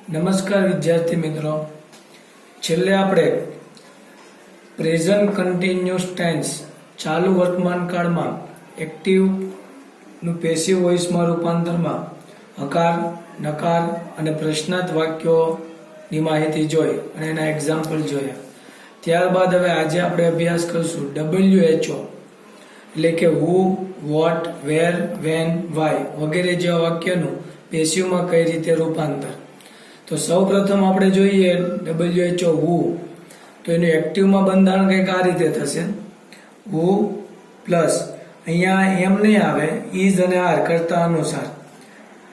નમસ્કાર વિદ્યાર્થી મિત્રો, છેલ્લે આપણે પ્રેઝન્ટ કન્ટિન્યુઅસ ટેન્સ ચાલુ વર્તમાન કાળમાં એક્ટિવ નું પેસિવ વોઇસમાં રૂપાંતરમાં હકાર, નકાર અને પ્રશ્નાર્થ વાક્યોની માહિતી જોઈ અને એના એક્ઝામ્પલ જોયા. ત્યારબાદ હવે આજે આપણે અભ્યાસ કરશું WHO એટલે કે હુ, વોટ, વેર, વેન, વાય વગેરે જેવા વાક્યનું પેસિવમાં કઈ રીતે રૂપાંતર. તો સૌ પ્રથમ આપણે જોઈએ WHO હુ, તો એનું એક્ટિવમાં બંધારણ કંઈક આ રીતે થશે. હુ પ્લસ અહીંયા એમ નહીં આવે, ઇઝ અને આર કરતા અનુસાર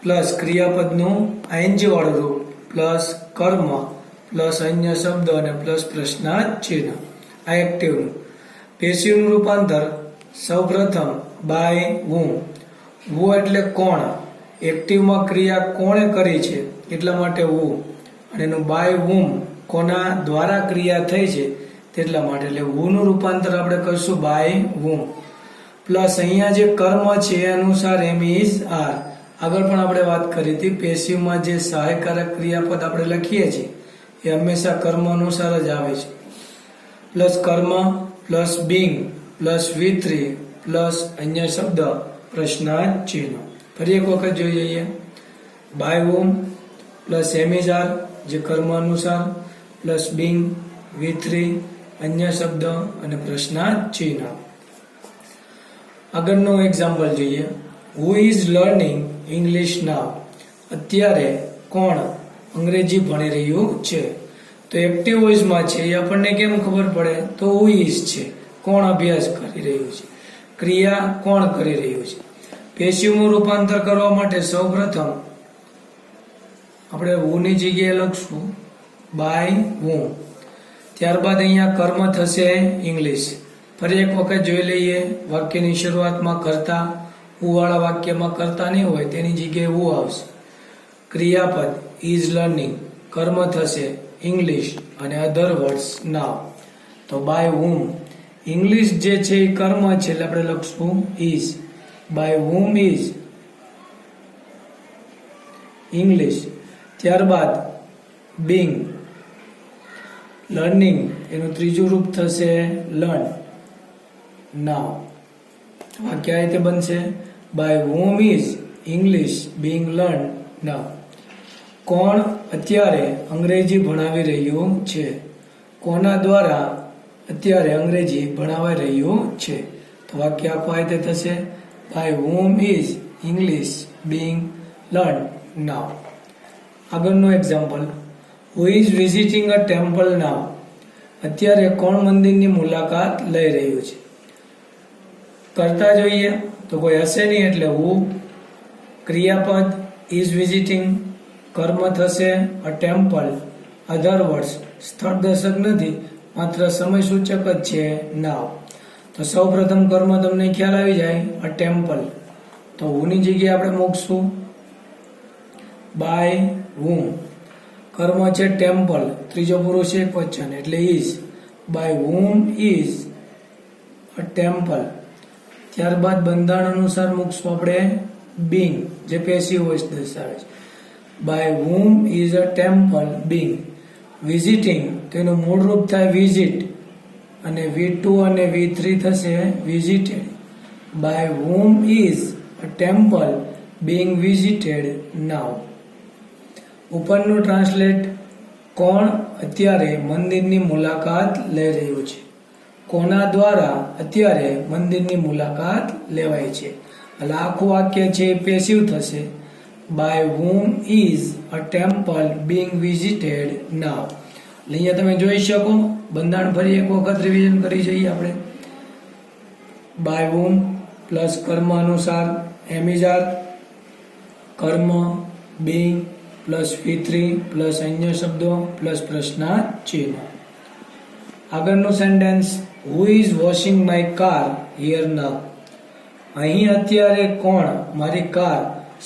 પ્લસ ક્રિયાપદનું આઈએનજી વાળું રૂપ પ્લસ કર્મ પ્લસ અન્ય શબ્દ અને પ્લસ પ્રશ્નાર્થ ચિહ્ન. આ એક્ટિવનું. પેસિવનું રૂપાંતર સૌ પ્રથમ બાય હુમ. હુ એટલે કોણ, એક્ટિવમાં ક્રિયા કોણે કરી છે એટલા માટે હુ, અને એનું બાય હુમ કોના દ્વારા ક્રિયા થઈ છે તેટલા માટે, એટલે હુ નું રૂપાંતર આપણે કરશું બાય હુમ. પ્લસ અહીંયા જે કર્મ છે એ અનુસાર એમ ઇઝ આર. આગળ પણ આપણે વાત કરી હતી, પેસિવમાં જે સહાયકારક ક્રિયાપદ આપણે લખીએ છીએ એ હંમેશા કર્મ અનુસાર જ આવે છે. પ્લસ કર્મ plus Bing plus V3 plus અન્ય શબ્દ પ્રશ્નાર્થ ચિહ્ન. ફરી એક વખત જોઈ જઈએ. By whom plus am is are જે કર્મ અનુસાર પ્લસ બિંગ V3 અન્ય શબ્દ અને પ્રશ્નાર્થ ચિહ્ન. આગળનું એક્ઝામ્પલ જોઈએ. હુ ઇઝ લર્નિંગ ઇંગ્લિશ નાવ. અત્યારે કોણ અંગ્રેજી ભણી રહ્યું છે. તો એક્ટિવ વોઇસમાં છે એ આપણને કેમ ખબર પડે, તો હુ ઇઝ છે, કોણ અભ્યાસ કરી રહ્યું છે, ક્રિયા કોણ કરી રહ્યું છે. પેસિવનું રૂપાંતર કરવા માટે સૌ પ્રથમ આપણે હુ ની જગ્યાએ લખશું બાય હુમ. ત્યારબાદ અહીંયા કર્મ થશે ઇંગ્લિશ. ફરી એક વખત જોઈ લઈએ. વાક્યની શરૂઆતમાં કરતા, હુ વાળા વાક્યમાં કરતા નહીં હોય તેની જગ્યાએ હુ આવશે. ક્રિયાપદ ઇઝ લર્નિંગ, કર્મ થશે ઇંગ્લિશ અને અધર વર્ડ્સ નાવ. તો બાય હુમ ઇંગ્લિશ જે છે એ કર્મ છે એટલે આપણે લખશું is. By whom is English. ત્યારબાદ બિંગ લર્નિંગ એનું ત્રીજું રૂપ થશે લર્ન નાવ. વાક્ય આ રીતે બનશે by whom is English being learn now. કોણ અત્યારે અંગ્રેજી ભણાવી રહ્યું છે, કોના દ્વારા અત્યારે અંગ્રેજી ભણાવાઈ રહ્યું છે. તો વાક્ય આખું આ રીતે થશે by whom is English being learn now. આગળનું example. Who is visiting a temple now. અત્યારે કોણ મંદિરની મુલાકાત લઈ રહ્યું છે. કરતા જોઈએ તો કોઈ હશે નહીં એટલે હુ. ક્રિયાપદ ઇઝ વિઝિટિંગ, કર્મ થશે અ ટેમ્પલ, અધર વર્ડ્સ સ્થળ દર્શક નથી, માત્ર સમય સૂચક જ છે નાવ. તો સૌ પ્રથમ કર્મ તમને ખ્યાલ આવી જાય અ ટેમ્પલ, તો હુની જગ્યાએ આપણે મૂકશું બાય હુમ. કર્મ છે ટેમ્પલ, ત્રીજો પુરુષ એક વચન એટલે is. By whom is a temple. ત્યારબાદ બંધારણ અનુસાર મૂકશું આપણે બિંગ જે પેસિવ વોઇસ દર્શાવે છે. By whom is a temple being. Visiting તેનું મૂળ રૂપ થાય વિઝિટ અને V2 અને V3 થશે visited. By whom is a temple being visited now. ઉપરનું ટ્રાન્સલેટ. કોણ અત્યારે મંદિરની મુલાકાત લઈ રહ્યું છે, કોના દ્વારા અત્યારે મંદિરની મુલાકાત લેવાય છે. એટલે આખું વાક્ય છે પેસિવ થશે by whom is a temple being visited now. અહીંયા તમે જોઈ શકો બંધારણ ફરી એક વખત રિવિઝન કરી જઈએ આપણે. બાય હુમ પ્લસ કર્મ અનુસાર એમ ઇઝ આર, કર્મ બિંગ પ્લસ V3 પ્લસ અન્ય શબ્દો પ્લસ પ્રશ્નાર્થ ચિહ્ન. આગળનું sentence. Who is washing my car here now. અહીં અત્યારે કોણ મારી કાર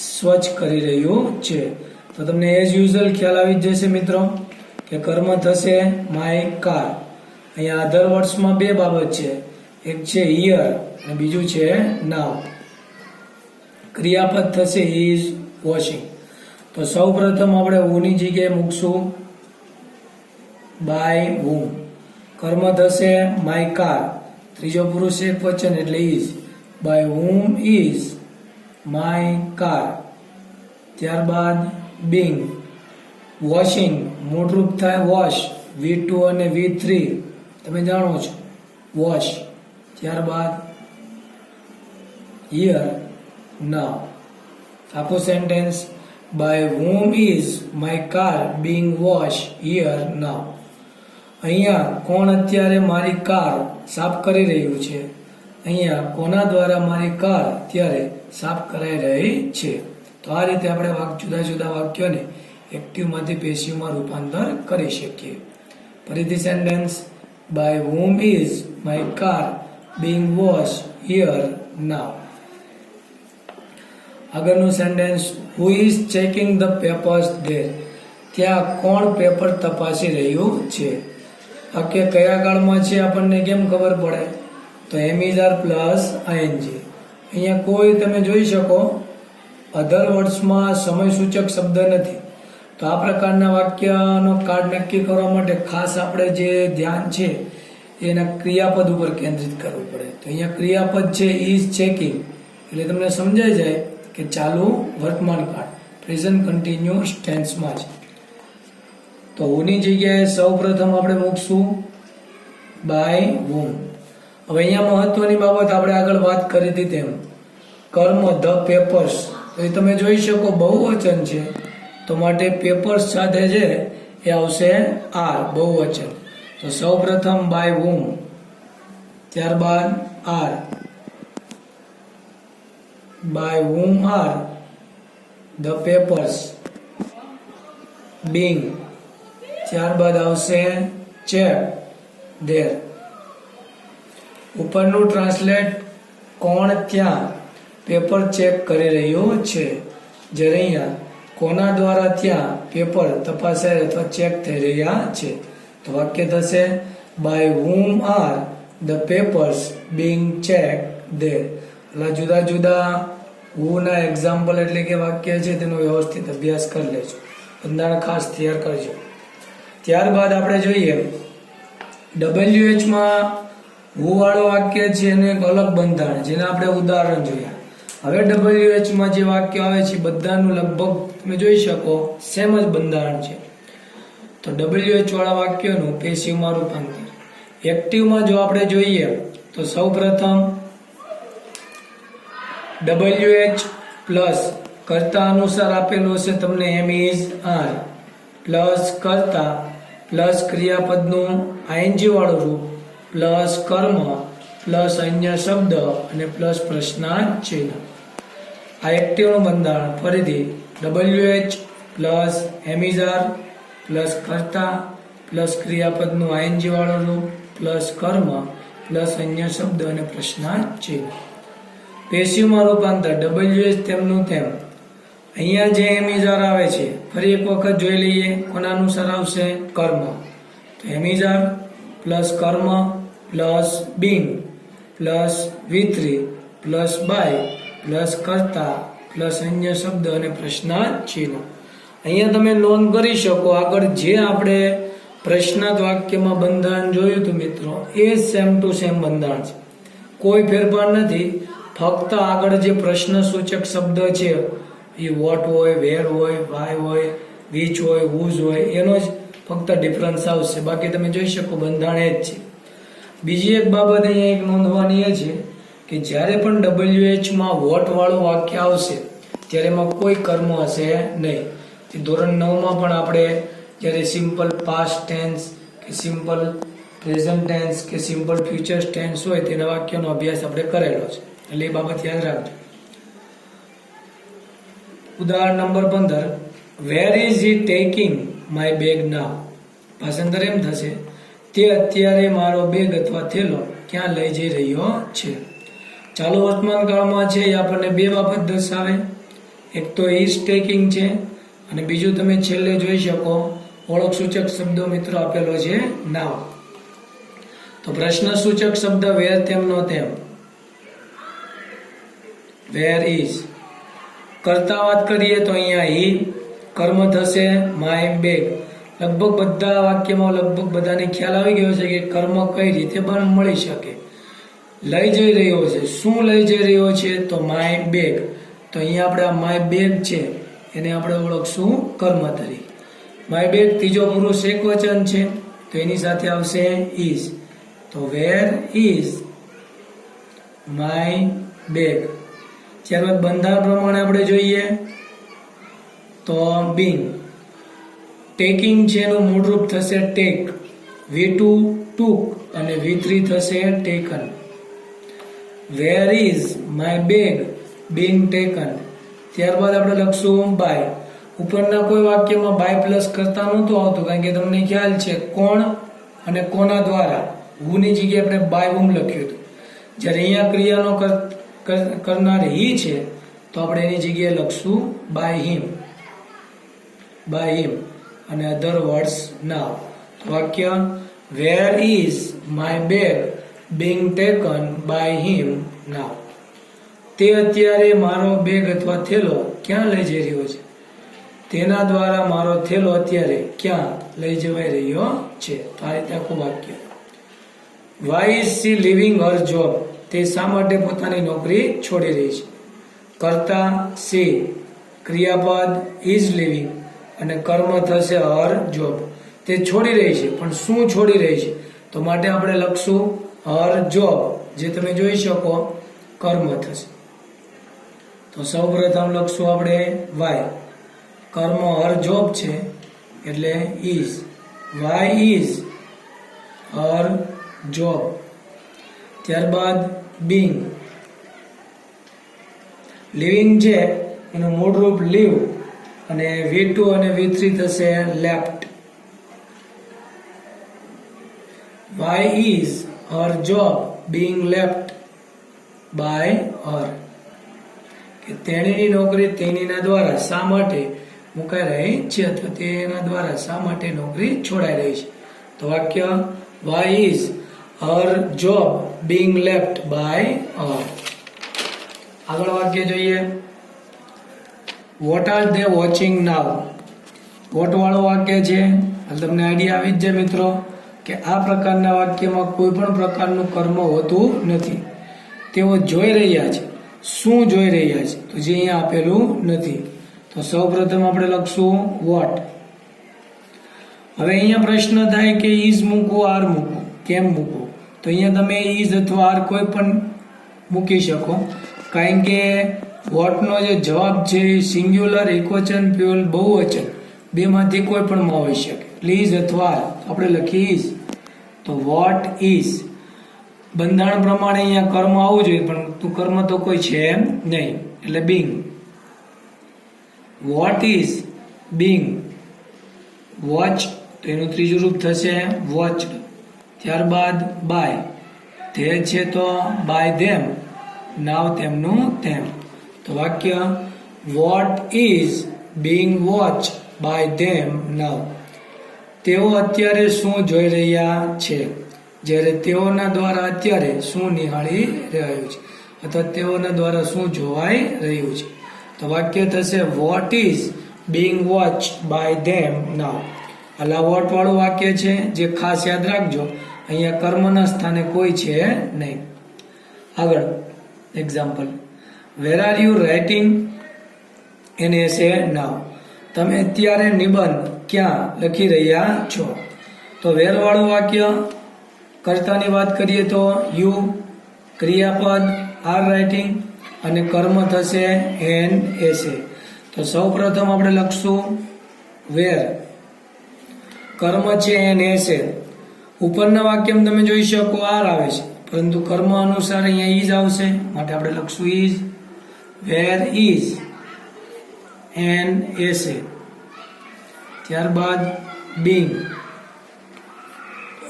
સ્વચ્છ કરી રહ્યું છે. તો તમને એઝ યુઝ્યુઅલ ખ્યાલ આવી જશે મિત્રો કે કર્મ થશે માય કાર. અહીંયા અધર વર્ડ્સમાં બે બાબત છે, એક છે હિયર અને બીજું છે નાવ. ક્રિયાપદ થશે ઇઝ વોશિંગ. તો તો સૌ પ્રથમ આપણે હુની જગ્યાએ મૂકશું બાય હુમ. કર્મ થશે માય કાર, ત્રીજો પુરુષ એક વચન એટલે is. By whom is my car. ત્યારબાદ બિંગ. વોશિંગ મૂળરૂપ થાય વોશ, V2 અને V3 તમે જાણો છો વોશ. ત્યારબાદ હિયર નાવ. આખું sentence by whom is my car being wash here now. અહીંયા કોણ અત્યારે મારી કાર સાફ કરી રહ્યું છે? અહીંયા કોના દ્વારા મારી કાર અત્યારે સાફ કરાઈ રહી છે? તો આ રીતે આપણે જુદા જુદા વાક્યોને એક્ટિવમાંથી પેસિવમાં રૂપાંતર કરી શકીએ. ફરીથી sentence by whom is my car being wash here now. આગળનું sentence who is checking the papers there. ત્યાં કોણ પેપર તપાસી રહ્યું છે? વાક્ય કયા કાળમાં છે આપણને કેમ ખબર પડે? તો am is are plus ING. અહીંયા કોઈ તમે જોઈ શકો અધર વર્ડ્સમાં સમય સૂચક શબ્દ નથી. તો આ પ્રકારના વાક્યનો કાળ નક્કી કરવા માટે ખાસ આપણે જે ધ્યાન છે એના ક્રિયાપદ ઉપર કેન્દ્રિત કરવું પડે. તો અહીંયા ક્રિયાપદ છે ઇઝ ચેકિંગ, એટલે તમને સમજાઈ જાય કે ચાલુ વર્તમાન કાળ પ્રેઝન્ટ કન્ટિન્યુઅસ ટેન્સમાં છે. તો હુની જગ્યાએ સૌ પ્રથમ આપણે મૂકશું બાય હુમ. હવે અહીંયા મહત્વની બાબત આપણે આગળ વાત કરી હતી તેમ કર્મ ધ પેપર્સ, તો એ તમે જોઈ શકો બહુવચન છે, તો માટે પેપર્સ સાથે છે એ આવશે આર, બહુવચન. તો સૌ પ્રથમ બાય હુમ, ત્યારબાદ are. By whom are the papers being, ત્યારબાદ આવશે ચેક ધેર. ઉપરનું ટ્રાન્સલેટ કોણ ત્યાં પેપર ચેક કરી રહ્યું છે, જ્યારે અહીંયા કોના દ્વારા ત્યાં પેપર તપાસાઈ અથવા ચેક થઈ રહ્યા છે. તો વાક્ય થશે by whom are the papers being check there. એટલે જુદા જુદા who ના એક્ઝામ્પલ એટલે કે વાક્ય છે તેનો વ્યવસ્થિત અભ્યાસ કરી લેજો, બંધારણ ખાસ તૈયાર કરજો. ત્યારબાદ આપણે જોઈએ WH માં who વાળો વાક્ય છે એનું એક અલગ બંધારણ, જેને આપણે ઉદાહરણ જોયા. હવે WH માં જે વાક્ય આવે છે બધાનું લગભગ તમે જોઈ શકો સેમ જ બંધારણ છે. તો WH વાળા વાક્યનું પેસિવમાં રૂપાંતર. એક્ટિવમાં જો આપણે જોઈએ તો સૌ પ્રથમ WH પ્લસ કર્તા અનુસાર આપેલું હશે તમને એમ ઇઝ આર, પ્લસ કર્તા પ્લસ ક્રિયાપદનું આઈએનજી વાળું રૂપ પ્લસ કર્મ પ્લસ અન્ય શબ્દ અને પ્લસ પ્રશ્નાર્થ ચિહ્ન. આ એક્ટિવનું બંધારણ. ફરીથી WH plus am is are plus કર્તા પ્લસ ક્રિયાપદનું આઈએનજી વાળું રૂપ પ્લસ કર્મ પ્લસ અન્ય શબ્દ અને પ્રશ્નાર્થ ચિહ્ન. પેસિવમાં રૂપાંતર WH તેમનું તેમ. અહીંયા જે એમ ઇઝ આર આવે છે ફરી એક વખત જોઈ લઈએ કોના અનુસાર આવશે? કર્મ. તો એમ ઇઝ આર પ્લસ કર્મ plus being plus V3 plus by plus કર્તા પ્લસ અન્ય શબ્દ અને પ્રશ્નાર્થ ચિહ્ન. અહીંયા તમે નોંધ કરી શકો આગળ જે આપણે પ્રશ્નાર્થ વાક્યમાં બંધારણ જોયું હતું મિત્રો, એ સેમ ટુ સેમ બંધારણ છે, કોઈ ફેરફાર નથી. ફક્ત આગળ જે પ્રશ્ન સૂચક શબ્દ છે એ વોટ હોય, વેર હોય, વાય હોય, વિચ હોય, હુઝ હોય, એનો જ ફક્ત ડિફરન્સ આવશે. બાકી તમે જોઈ શકો બંધારણ એ જ છે. બીજી એક બાબત અહીંયા એક નોંધવાની એ છે કે જ્યારે પણ WH માં વોટ વાળું વાક્ય આવશે ત્યારે એમાં કોઈ કર્મ હશે નહીં. ધોરણ 9 માં પણ આપણે જ્યારે સિમ્પલ પાસ્ટ ટેન્સ કે સિમ્પલ પ્રેઝન્ટ ટેન્સ કે સિમ્પલ ફ્યુચર ટેન્સ હોય તેના વાક્યનો અભ્યાસ આપણે કરેલો છે, એટલે એ બાબત યાદ રાખજો. ઉદાહરણ number 15, where is he taking my bag now. ભાષાંતર એમ થશે તે અત્યારે મારો બેગ અથવા થેલો ક્યાં લઈ જઈ રહ્યો છે. ચાલુ વર્તમાન કાળમાં છે એ આપણને બે બાબત દર્શાવે. એક તો ઇઝ ટેકિંગ છે અને બીજું તમે છેલ્લે જોઈ શકો ઓળખ સૂચક શબ્દો મિત્રો આપેલો છે નાવ. તો પ્રશ્ન સૂચક શબ્દ વેર તેમનો તેમ, વેર ઇઝ. કરતા વાત કરીએ તો અહીંયા હી, કર્મ થશે માય બેગ. લગભગ બધા વાક્યમાં લગભગ બધાને ખ્યાલ આવી ગયો છે કે કર્મ કઈ રીતે પણ મળી શકે. લઈ જઈ રહ્યો છે, શું લઈ જઈ રહ્યો છે? તો માય બેગ. તો અહીંયા આપણે માય બેગ છે એને આપણે ઓળખશું કર્મ તરીકે. માય બેગ ત્રીજો પુરુષ એકવચન છે તો એની સાથે આવશે ઇઝ. તો વેર ઇઝ માય બેગ. ત્યારબાદ બંધારણ પ્રમાણે આપણે જોઈએ તો બિંગ. ટેકિંગ છે એનું મૂળરૂપ થશે ટેક. V2 ટુક અને V3 થશે taken. Wear is my bag being taken. ત્યારબાદ આપણે લખશું બાય. ઉપરના કોઈ વાક્યમાં બાય પ્લસ કરતા નહોતું આવતું કારણ કે તમને ખ્યાલ છે કોણ અને કોના દ્વારા. હુની જગ્યાએ આપણે બાય હુમ લખ્યું હતું. જ્યારે અહીંયા ક્રિયાનો કરનાર હી છે તો આપણે એની જગ્યાએ લખશું બાય હિમ. બાય હિમ અને અધર વર્ડ્સ નાવ. વાક્ય where is my bag being taken by him now. તે અત્યારે મારો બેગ અથવા થેલો ક્યાં લઈ જઈ રહ્યો છે? તેના દ્વારા મારો થેલો અત્યારે ક્યાં લઈ જવાઈ રહ્યો છે? તો આ રીતે આખું વાક્ય. Why is she living her job. તે શા માટે પોતાની નોકરી છોડી રહી છે? કર્તા સી, ક્રિયાપદ ઇઝ લિવિંગ અને કર્મ થશે હર જોબ. તે છોડી રહી છે પણ શું છોડી રહી છે? તો માટે આપણે લખશું હર જોબ, જે તમે જોઈ શકો કર્મ થશે. તો સૌપ્રથમ લખશું આપણે વાય. કર્મ હર જોબ છે એટલે is. Why is her job. ત્યારબાદ બિંગ. લિવિંગ છે એનું મૂળરૂપ લીવ અને V2 અને V3 થશે left. Why is her job being left by her? કે તેણીની નોકરી તેણીના દ્વારા શા માટે મુકાઈ રહી છે અથવા તેના દ્વારા શા માટે નોકરી છોડાઈ રહી છે? તો વાક્ય why is her job being left by her. આગળ વાક્ય જોઈએ. What are they watching now? What વાળું વાક્ય છે. તમને આઈડિયા આવી જ જાય મિત્રો કે આ પ્રકારના વાક્યમાં કોઈ પણ પ્રકારનું કર્મ હોતું નથી. તેઓ જોઈ રહ્યા છે. શું જોઈ રહ્યા છે? તો જે અહીંયા આપેલું નથી. તો સૌપ્રથમ આપણે લખશું વોટ. હવે અહીંયા પ્રશ્ન થાય કે ઇઝ મૂકવું આર મૂકવું, કેમ મૂકવું? તો અહીંયા તમે ઇઝ અથવા આર કોઈ પણ મૂકી શકો કારણ કે વોટનો જે જવાબ છે સિંગ્યુલર, એકવચન, પ્યુરલ, બહુવચન બેમાંથી કોઈ પણ હોઈ શકે. ઇઝ અથવા આર આપણે લખીએ ઇઝ. તો વોટ ઇઝ. બંધારણ પ્રમાણે અહીંયા કર્મ આવવું જોઈએ પણ કર્મ તો કોઈ છે એમ નહીં એટલે Bing. Vote is being watch. તો એનું ત્રીજું રૂપ થશે વોચડ. ત્યારબાદ બાય. તે છે તો બાય ધેમ. નાવ તેમનું તેમ. તો વાક્ય what is being watch by them now. તેઓ અત્યારે શું જોઈ રહ્યા છે? જ્યારે તેઓના દ્વારા અત્યારે શું નિહાળી રહ્યું છે અથવા તેઓના દ્વારા શું જોવાઈ રહ્યું છે? તો વાક્ય થશે what is being watch by them now. અલા વોટ વાળું વાક્ય છે જે ખાસ યાદ રાખજો અહીંયા કર્મના સ્થાને કોઈ છે નહીં. આગળ example. Where are you writing an essay now. તમે અત્યારે નિબંધ ક્યાં લખી રહ્યા છો? તો વેર વાળું વાક્ય કર્તાની વાત કરીએ તો યુ, ક્રિયાપદ આર રાઇટિંગ અને કર્મ થશે એન એસે. તો સૌપ્રથમ આપણે લખશું વેર. કર્મ છે એન એસે. ઉપરના વાક્યમાં તમે જોઈ શકો આર આવે છે પરંતુ કર્મ અનુસાર અહીંયા ઇઝ આવશે માટે આપણે લખશું ઇઝ. વેર ઇઝ એન એસે. ત્યારબાદ બિંગ.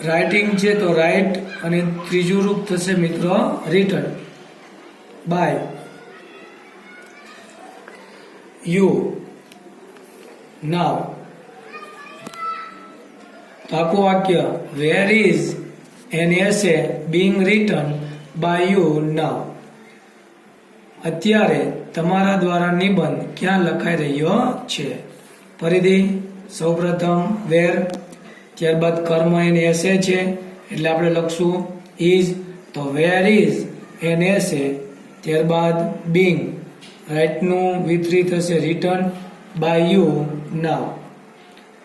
રાઇટિંગ છે તો રાઇટ અને ત્રીજું રૂપ થશે મિત્રો રિટર્ન. બાય યુ નાવ. તો આખું વાક્ય where is an essay being written by you now. અત્યારે તમારા દ્વારા નિબંધ ક્યાં લખાઈ રહ્યો છે? ફરીથી સૌપ્રથમ વેર, ત્યારબાદ કર્મ એને એસે છે એટલે આપણે લખશું ઇઝ, તો વેર ઇઝ એન એસે, ત્યારબાદ બીંગ, રાઇટનું V3 થશે રિટર્ન બાય યુ નાવ.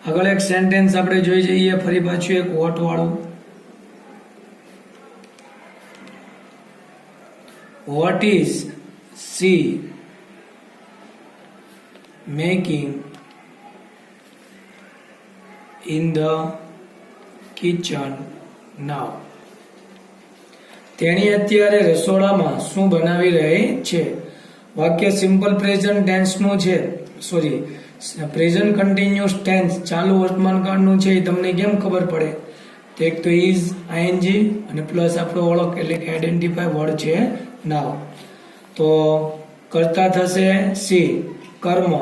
આગળ એક સેન્ટેન્સ આપણે જોઈ જઈએ ફરી પાછું એક વોટ વાળું. What is she making in the kitchen now. તેણી અત્યારે રસોડામાં શું બનાવી રહી છે? વાક્ય સિમ્પલ પ્રેઝન્ટ ટેન્સ નું છે, સોરી પ્રેઝન્ટ કન્ટિન્યુઅસ ટેન્સ ચાલુ વર્તમાન કાળનું છે. એ તમને કેમ ખબર પડે? તો એક તો ઇઝ આઈએનજી અને પ્લસ આપણો ઓળખ એટલે કે આઈડેન્ટિફાય વર્ડ છે નાવ. તો કરતા થશે સી, કર્મ,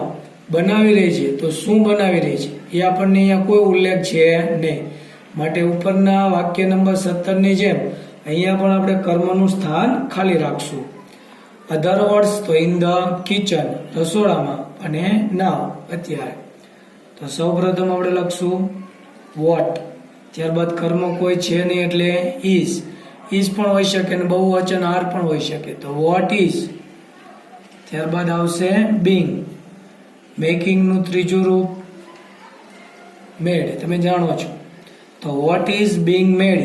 બનાવી રહી છે તો શું બનાવી રહી છે એ આપણને અહીંયા કોઈ ઉલ્લેખ છે નહીં. માટે ઉપરના વાક્ય નંબર 17 ની જેમ અહીંયા પણ આપણે કર્મનું સ્થાન ખાલી રાખશું. અધર વર્ડ્સ તો ઇન ધ કિચન રસોડામાં અને નાવ અત્યારે. તો સૌપ્રથમ આપણે લખશું વોટ, ત્યારબાદ કર્મ કોઈ છે નહીં એટલે ઇઝ પણ હોઈ શકે અને બહુવચન આર પણ હોઈ શકે. તો વોટ ઇઝ, ત્યારબાદ આવશે બીંગ, મેકિંગ નું ત્રીજું રૂપ મેડ, તમે જાણો છો. તો what is being made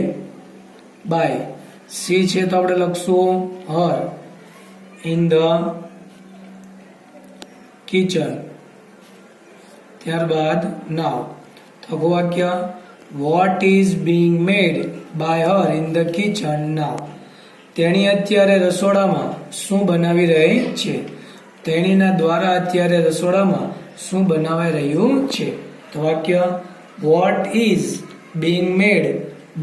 by, સી છે તો આપણે લખશું હર ઇન ધ કિચન, ત્યારબાદ નાવ. તો વાક્ય what is being made by her in the kitchen now. તેણી અત્યારે રસોડામાં શું બનાવી રહી છે? તેણીના દ્વારા અત્યારે રસોડામાં શું બનાવાઈ રહ્યું છે? તો વાક્ય what is being made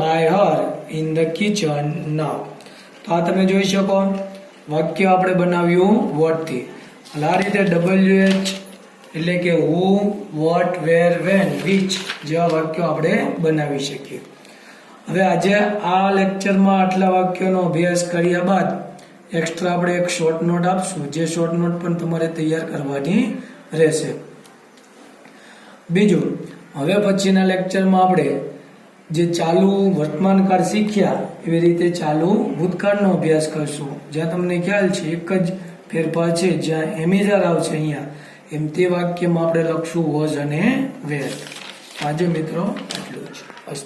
by her in the kitchen now. તો આ તમે જોઈ શકો વાક્ય આપણે બનાવ્યું વોટ થી. આ રીતે WH એટલે કે હુ, વોટ, વેર, વેન, વિચ જેવા વાક્યો આપણે બનાવી શકીએ. હવે આજે આ લેક્ચરમાં આટલા વાક્યોનો અભ્યાસ કર્યા બાદ એક્સ્ટ્રા આપણે એક શોર્ટ નોટ આપશું, જે શોર્ટ નોટ પણ તમારે તૈયાર કરવાની રહેશે. બીજું, હવે પછીના લેક્ચરમાં આપણે જે ચાલુ વર્તમાનકાળ શીખ્યા એવી રીતે ચાલુ ભૂતકાળનો અભ્યાસ કરશું, જ્યાં તમને ખ્યાલ છે એક જ ફેરફાર છે, જ્યાં એમિઝાર આવશે અહીંયા એમ તે વાક્યમાં આપણે લખશું વોઝ અને વેર. આજે મિત્રો આટલું જ.